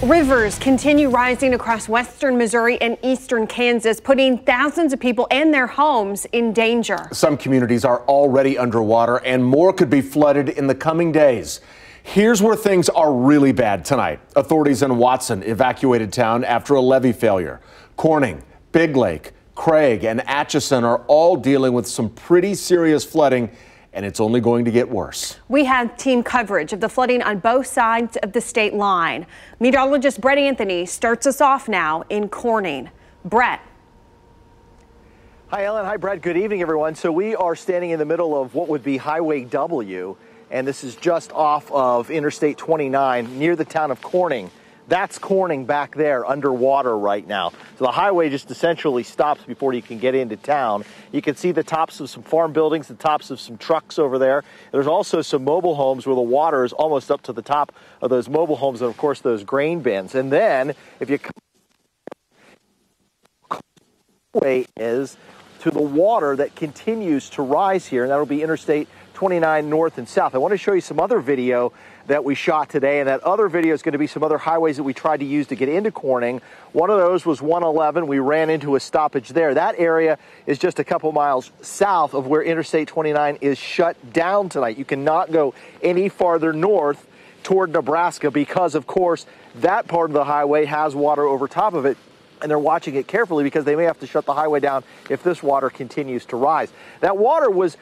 Rivers continue rising across western Missouri and eastern Kansas, putting thousands of people and their homes in danger. Some communities are already underwater and more could be flooded in the coming days. Here's where things are really bad tonight. Authorities in Watson evacuated town after a levee failure. Corning, Big Lake, Craig, and Atchison are all dealing with some pretty serious flooding, and it's only going to get worse. We have team coverage of the flooding on both sides of the state line. Meteorologist Brett Anthony starts us off now in Corning. Brett. Hi, Ellen. Hi, Brett. Good evening, everyone. So we are standing in the middle of what would be Highway W, and this is just off of Interstate 29 near the town of Corning. That's Corning back there underwater right now. So the highway just essentially stops before you can get into town. You can see the tops of some farm buildings, the tops of some trucks over there. There's also some mobile homes where the water is almost up to the top of those mobile homes and, of course, those grain bins. And then if you come way is to the water that continues to rise here, and that'll be Interstate 29 north and south. I want to show you some other video that we shot today, and that other video is going to be some other highways that we tried to use to get into Corning. One of those was 111. We ran into a stoppage there. That area is just a couple miles south of where Interstate 29 is shut down tonight. You cannot go any farther north toward Nebraska because, of course, that part of the highway has water over top of it. And they're watching it carefully because they may have to shut the highway down if this water continues to rise. That water was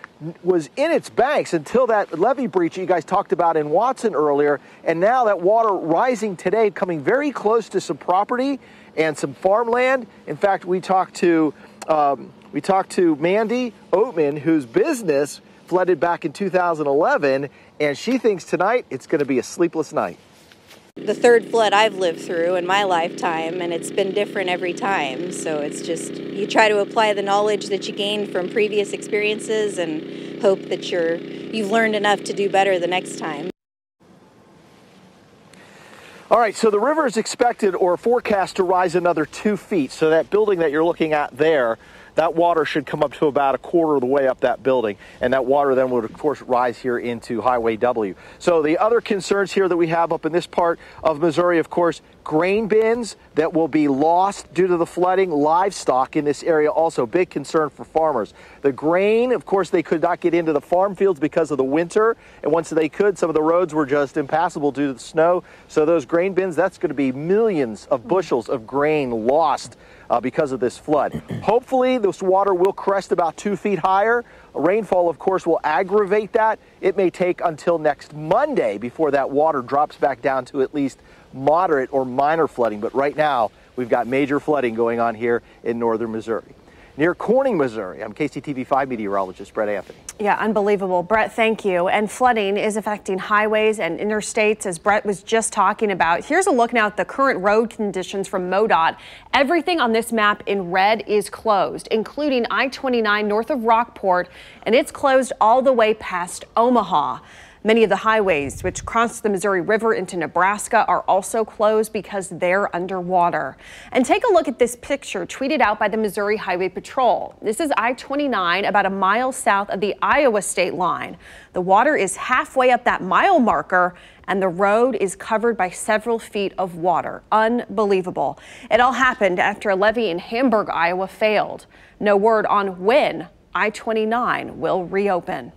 in its banks until that levee breach you guys talked about in Watson earlier. And now that water rising today, coming very close to some property and some farmland. In fact, we talked to Mandy Oatman, whose business flooded back in 2011, and she thinks tonight it's going to be a sleepless night. The third flood I've lived through in my lifetime, and it's been different every time. So it's just, you try to apply the knowledge that you gained from previous experiences and hope that you've learned enough to do better the next time. All right, so the river is expected or forecast to rise another 2 feet. So that building that you're looking at there, that water should come up to about a quarter of the way up that building. And that water then would, of course, rise here into Highway W. So the other concerns here that we have up in this part of Missouri, of course, grain bins that will be lost due to the flooding, livestock in this area also, big concern for farmers. The grain, of course, they could not get into the farm fields because of the winter. And once they could, some of the roads were just impassable due to the snow. So those grain bins, that's going to be millions of bushels of grain lost because of this flood. Hopefully, this water will crest about 2 feet higher. Rainfall, of course, will aggravate that. It may take until next Monday before that water drops back down to at least moderate or minor flooding. But right now, we've got major flooding going on here in northern Missouri. Near Corning, Missouri, I'm KCTV5 meteorologist Brett Anthony. Yeah, unbelievable. Brett, thank you. And flooding is affecting highways and interstates, as Brett was just talking about. Here's a look now at the current road conditions from MoDOT. Everything on this map in red is closed, including I-29 north of Rockport, and it's closed all the way past Omaha. Many of the highways which cross the Missouri River into Nebraska are also closed because they're underwater. And take a look at this picture tweeted out by the Missouri Highway Patrol. This is I-29 about a mile south of the Iowa state line. The water is halfway up that mile marker and the road is covered by several feet of water. Unbelievable. It all happened after a levee in Hamburg, Iowa failed. No word on when I-29 will reopen.